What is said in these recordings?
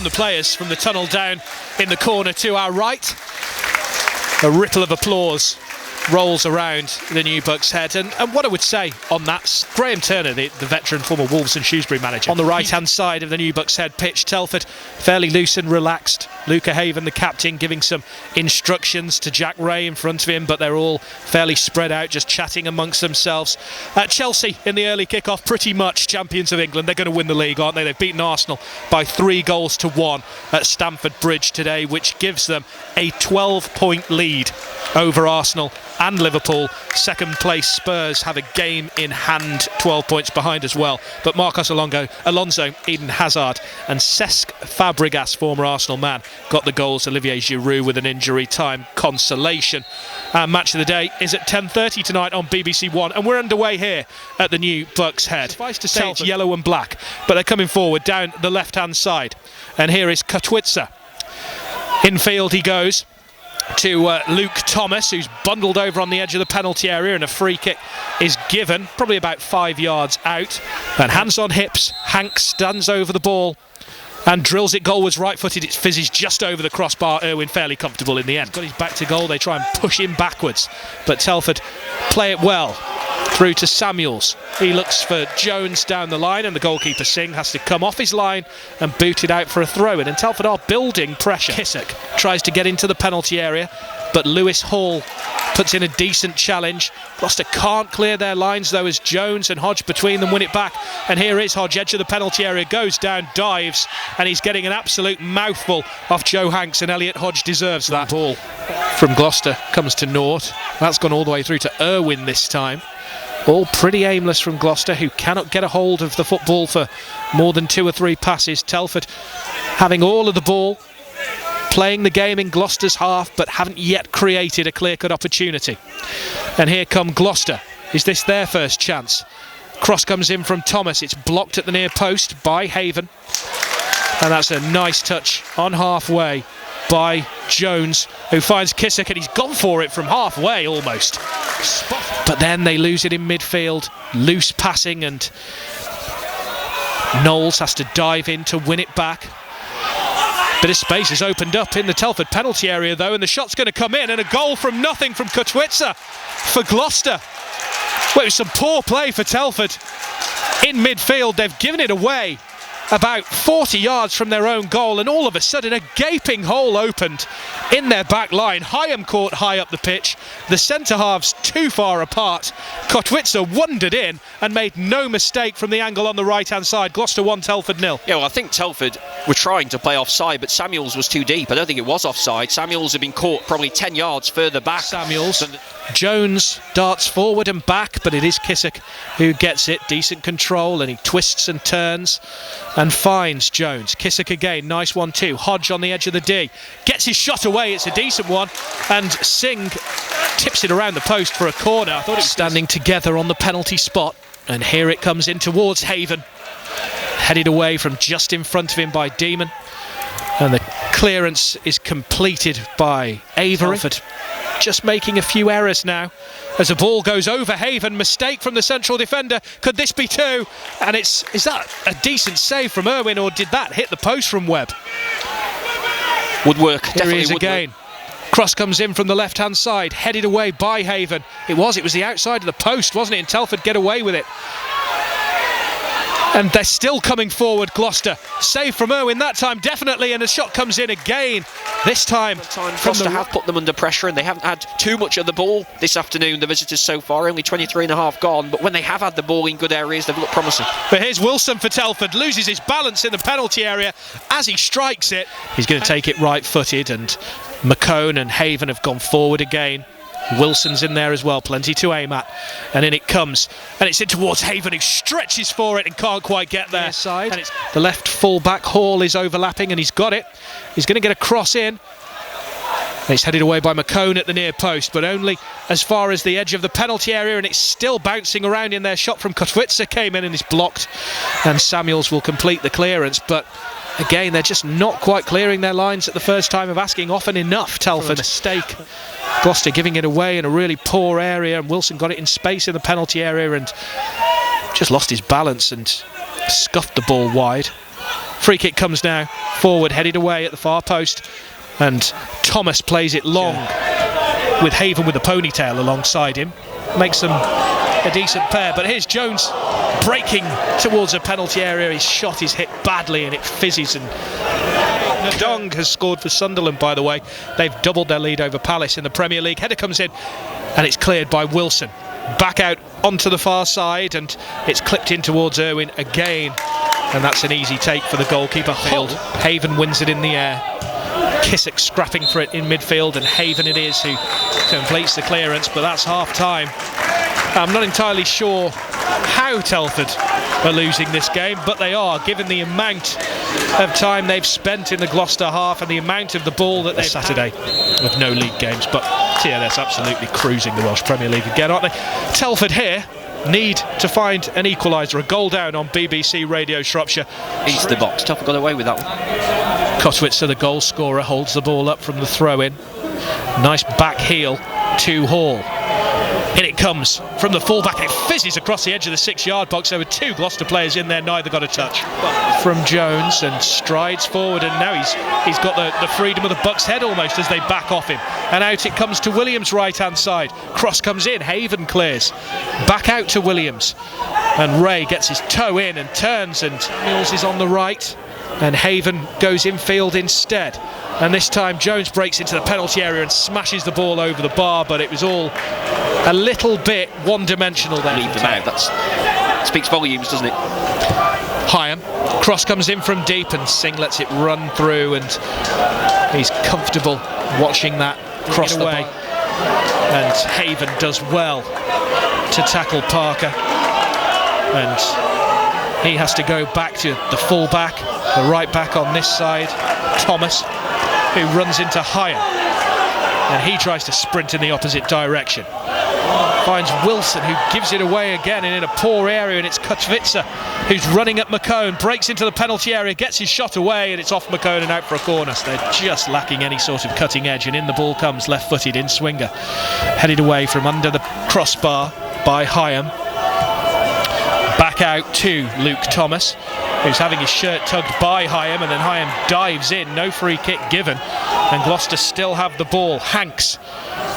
come the players from the tunnel down in the corner to our right. A ripple of applause rolls around the new Bucks Head, and what I would say on that, Graham Turner, the veteran former Wolves and Shrewsbury manager, on the right hand side of the new Bucks Head pitch. Telford fairly loose and relaxed. Luca Haven, the captain, giving some instructions to Jack Ray in front of him, but they're all fairly spread out, just chatting amongst themselves. Chelsea in the early kick-off, pretty much champions of England. They're going to win the league, aren't they? They've beaten Arsenal by 3-1 at Stamford Bridge today, which gives them a 12-point lead over Arsenal and Liverpool. Second place Spurs have a game in hand, 12 points behind as well. But Marcos Alonso, Eden Hazard and Cesc Fabregas, former Arsenal man, got the goals. Olivier Giroud with an injury time consolation. Match of the day is at 10:30 tonight on BBC One, and we're underway here at the new Bucks Head. Suffice to say it's yellow and black, but they're coming forward down the left hand side, and here is Kotwica. Infield he goes to Luke Thomas, who's bundled over on the edge of the penalty area, and a free kick is given, probably about 5 yards out. And hands on hips, Hank stands over the ball and drills it goalwards, right-footed. It fizzes just over the crossbar. Irwin fairly comfortable in the end. He's got his back to goal. They try and push him backwards, but Telford play it well through to Samuels. He looks for Jones down the line, and the goalkeeper Singh has to come off his line and boot it out for a throw-in. And Telford are building pressure. Kissick tries to get into the penalty area, but Lewis Hall puts in a decent challenge. Gloucester can't clear their lines though, as Jones and Hodge between them win it back. And here is Hodge, edge of the penalty area, goes down, dives, and he's getting an absolute mouthful off Joe Hanks, and Elliot Hodge deserves that. Ball from Gloucester comes to naught. That's gone all the way through to Irwin this time. All pretty aimless from Gloucester, who cannot get a hold of the football for more than 2 or 3 passes. Telford having all of the ball, playing the game in Gloucester's half, but haven't yet created a clear-cut opportunity. And here come Gloucester. Is this their first chance? Cross comes in from Thomas. It's blocked at the near post by Haven. And that's a nice touch on halfway by Jones, who finds Kissick, and he's gone for it from halfway almost. But then they lose it in midfield. Loose passing, and Knowles has to dive in to win it back. Bit of space is opened up in the Telford penalty area though, and the shot's going to come in, and a goal from nothing from Kotwica for Gloucester. Well, it was some poor play for Telford in midfield. They've given it away about 40 yards from their own goal, and all of a sudden a gaping hole opened in their back line. Hyam caught high up the pitch, the centre halves too far apart. Kotwica wandered in and made no mistake from the angle on the right hand side. Gloucester 1, Telford 0. Yeah, well, I think Telford were trying to play offside, but Samuels was too deep. I don't think it was offside. Samuels had been caught probably 10 yards further back. Samuels. Jones darts forward and back, but it is Kissick who gets it. Decent control, and he twists and turns and finds Jones. Kissick again, nice 1-2. Hodge on the edge of the D, gets his shot away, it's a decent one, and Singh tips it around the post for a corner. I thought it was standing together on the penalty spot, and here it comes in towards Haven, headed away from just in front of him by Demon, and the clearance is completed by Avery. Telford just making a few errors now as the ball goes over Haven. Mistake from the central defender. Could this be 2? And is that a decent save from Irwin, or did that hit the post from Webb? Would work. Here Definitely he is would again. Work. Cross comes in from the left hand side, headed away by Haven. It was the outside of the post, wasn't it? And Telford get away with it. And they're still coming forward, Gloucester. Save from Irwin that time, definitely, and a shot comes in again. This time Gloucester have put them under pressure, and they haven't had too much of the ball this afternoon, the visitors so far. Only 23.5 gone, but when they have had the ball in good areas, they've looked promising. But here's Wilson for Telford, loses his balance in the penalty area as he strikes it. He's going to take it right-footed, and McCone and Haven have gone forward again. Wilson's in there as well, plenty to aim at, and in it comes, and it's in towards Haven, who stretches for it and can't quite get there. Side. And it's the left full-back. Hall is overlapping, and he's got it. He's going to get a cross in. It's headed away by McCone at the near post, but only as far as the edge of the penalty area, and it's still bouncing around in there. Shot from Kotwica came in and is blocked, and Samuels will complete the clearance, but again, they're just not quite clearing their lines at the first time of asking, often enough. Telford mistake. Gloucester giving it away in a really poor area, and Wilson got it in space in the penalty area and just lost his balance and scuffed the ball wide. Free kick comes now forward, headed away at the far post, and Thomas plays it long with Haven with the ponytail alongside him. Makes them a decent pair, but here's Jones breaking towards a penalty area. His shot is hit badly and it fizzes, and Dong has scored for Sunderland, by the way. They've doubled their lead over Palace in the Premier League. Header comes in and it's cleared by Wilson. Back out onto the far side, and it's clipped in towards Irwin again, and that's an easy take for the goalkeeper. Haven wins it in the air. Kissick scrapping for it in midfield, and Haven it is who completes the clearance, but that's half time. I'm not entirely sure how Telford are losing this game, but they are, given the amount of time they've spent in the Gloucester half and the amount of the ball that they've Saturday with no league games. But TLS absolutely cruising the Welsh Premier League again, aren't they? Telford here need to find an equaliser, a goal down on BBC Radio Shropshire. Eats the box. Telford got away with that one. Kotwitzer, the goal scorer, holds the ball up from the throw-in. Nice back heel to Hall. In it comes from the fullback. It fizzes across the edge of the 6-yard box. There were two Gloucester players in there, neither got a touch. From Jones, and strides forward, and now he's got the freedom of the Bucks' head almost as they back off him. And out it comes to Williams' right-hand side. Cross comes in, Haven clears. Back out to Williams. And Ray gets his toe in and turns, and Mills is on the right. And Haven goes infield instead. And this time Jones breaks into the penalty area and smashes the ball over the bar, but it was all a little bit one-dimensional there. Leave them out. That speaks volumes, doesn't it? Hyam. Cross comes in from deep, and Singh lets it run through, and he's comfortable watching that cross away. And Haven does well to tackle Parker. And he has to go back to the full-back, the right back on this side, Thomas, who runs into Hyam, and he tries to sprint in the opposite direction. Finds Wilson, who gives it away again and in a poor area, and it's Kotwitzer who's running at McCone, breaks into the penalty area, gets his shot away, and it's off McCone and out for a corner. So they're just lacking any sort of cutting edge, and in the ball comes left-footed in swinger, headed away from under the crossbar by Hyam. Back out to Luke Thomas, who's having his shirt tugged by Hyam, and then Hyam dives in, no free kick given, and Gloucester still have the ball. Hanks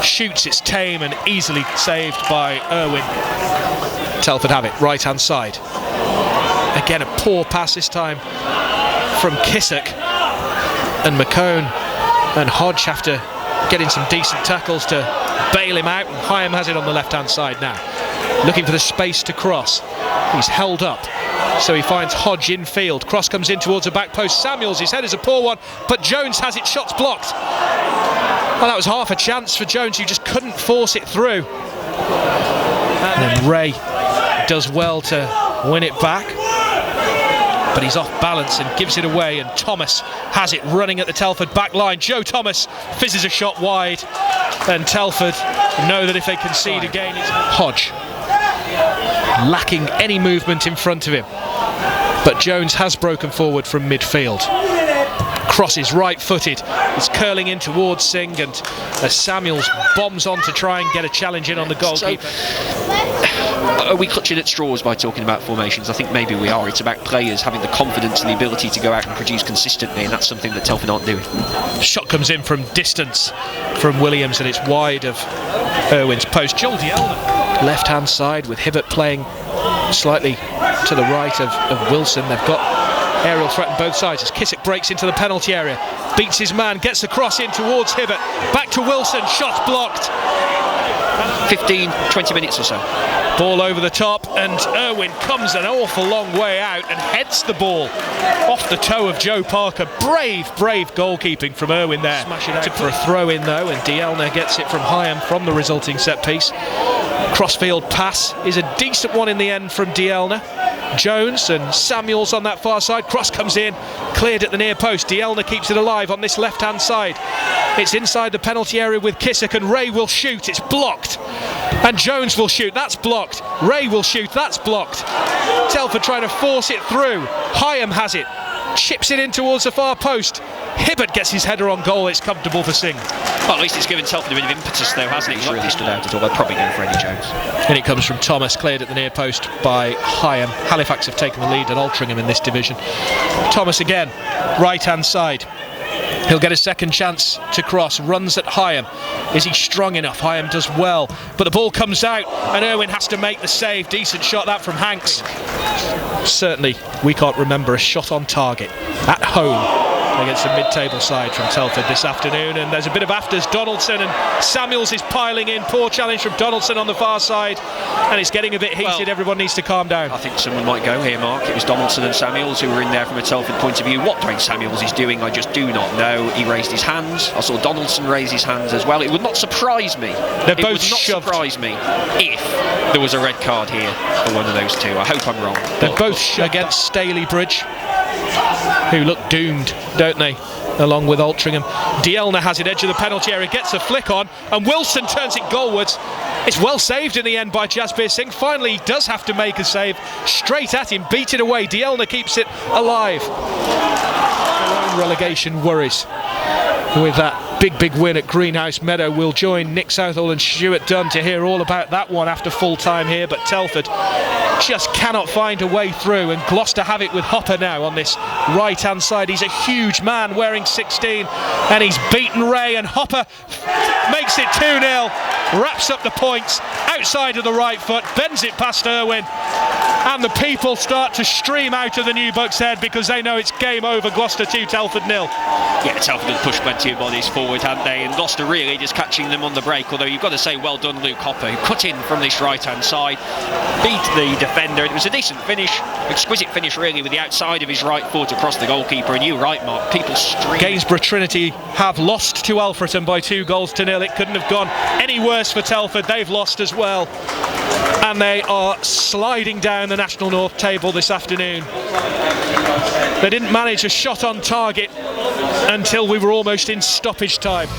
shoots, it's tame and easily saved by Irwin. Telford have it, right hand side. Again a poor pass this time from Kissick, and McCone and Hodge have to get in some decent tackles to bail him out, and Hyam has it on the left hand side now, looking for the space to cross. He's held up, so he finds Hodge infield. Cross comes in towards the back post. Samuels, his head is a poor one, but Jones has it, shots blocked. Well, that was half a chance for Jones, who just couldn't force it through. And then Ray does well to win it back, but he's off balance and gives it away, and Thomas has it running at the Telford back line. Joe Thomas fizzes a shot wide, and Telford know that if they concede again, it's Hodge lacking any movement in front of him, but Jones has broken forward from midfield. Crosses right-footed, it's curling in towards Singh, and Samuels bombs on to try and get a challenge in on the goalkeeper. Are we clutching at straws by talking about formations? I think maybe we are. It's about players having the confidence and the ability to go out and produce consistently, and that's something that Telford aren't doing. Shot comes in from distance from Williams, and it's wide of Irwin's post. Joel Dielna, left hand side, with Hibbert playing slightly to the right of Wilson. They've got aerial threat on both sides as Kissick breaks into the penalty area, beats his man, gets the cross in towards Hibbert, back to Wilson, shot blocked. 15-20 minutes or so. Ball over the top, and Irwin comes an awful long way out and heads the ball off the toe of Joe Parker. Brave goalkeeping from Irwin there. Smash it out for a throw in though, and Dielna gets it from Hyam from the resulting set piece. Crossfield pass is a decent one in the end from Dielna. Jones and Samuels on that far side. Cross comes in, cleared at the near post. Dielna keeps it alive on this left hand side. It's inside the penalty area with Kissick, and Ray will shoot, it's blocked. And Jones will shoot, that's blocked. Ray will shoot, that's blocked. Telford trying to force it through. Hyam has it, chips it in towards the far post. Hibbert gets his header on goal, it's comfortable for Singh. Well, at least it's given Telford a bit of impetus though, hasn't it? He's really stood out at all. They're probably going for Eddie Jones. And it comes from Thomas, cleared at the near post by Hyam. Halifax have taken the lead at Altrincham in this division. Thomas again, right hand side. He'll get a second chance to cross, runs at Hyam. Is he strong enough? Hyam does well, but the ball comes out and Irwin has to make the save. Decent shot that from Hanks. Certainly we can't remember a shot on target at home against a mid-table side from Telford this afternoon, and there's a bit of afters. Donaldson and Samuels is piling in. Poor challenge from Donaldson on the far side, and it's getting a bit heated. Well, everyone needs to calm down. I think someone might go here, Mark. It was Donaldson and Samuels who were in there from a Telford point of view. What Dwayne Samuels is doing, I just do not know. He raised his hands. I saw Donaldson raise his hands as well. It would not surprise me. They're both shoved. It would not surprise me if there was a red card here for one of those two. I hope I'm wrong. They're both against Staley Bridge, who look doomed, don't they? Along with Altrincham. Dielna has it edge of the penalty area, gets a flick on, and Wilson turns it goalwards. It's well saved in the end by Jasbir Singh. Finally he does have to make a save. Straight at him, beat it away. Dielna keeps it alive. Their own relegation worries with that big win at Greenhouse Meadow. We'll join Nick Southall and Stuart Dunn to hear all about that one after full time here, but Telford just cannot find a way through, and Gloucester have it with Hopper now on this right hand side. He's a huge man wearing 16 and he's beaten Ray, and Hopper makes it 2-0, wraps up the points outside of the right foot, bends it past Irwin, and the people start to stream out of the New Bucks Head because they know it's game over. Gloucester 2, Telford 0. Yeah, Telford have pushed plenty of bodies forward, haven't they? And Gloucester really just catching them on the break, although you've got to say well done Luke Hopper, who cut in from this right hand side, beat the defender. It was a decent finish, exquisite finish really, with the outside of his right foot across the goalkeeper. And you're right, Mark, people stream. Gainsborough Trinity have lost to Alfreton by 2-0. It couldn't have gone any worse for Telford. They've lost as well, and they are sliding down the National North table this afternoon. They didn't manage a shot on target until we were almost in stoppage time.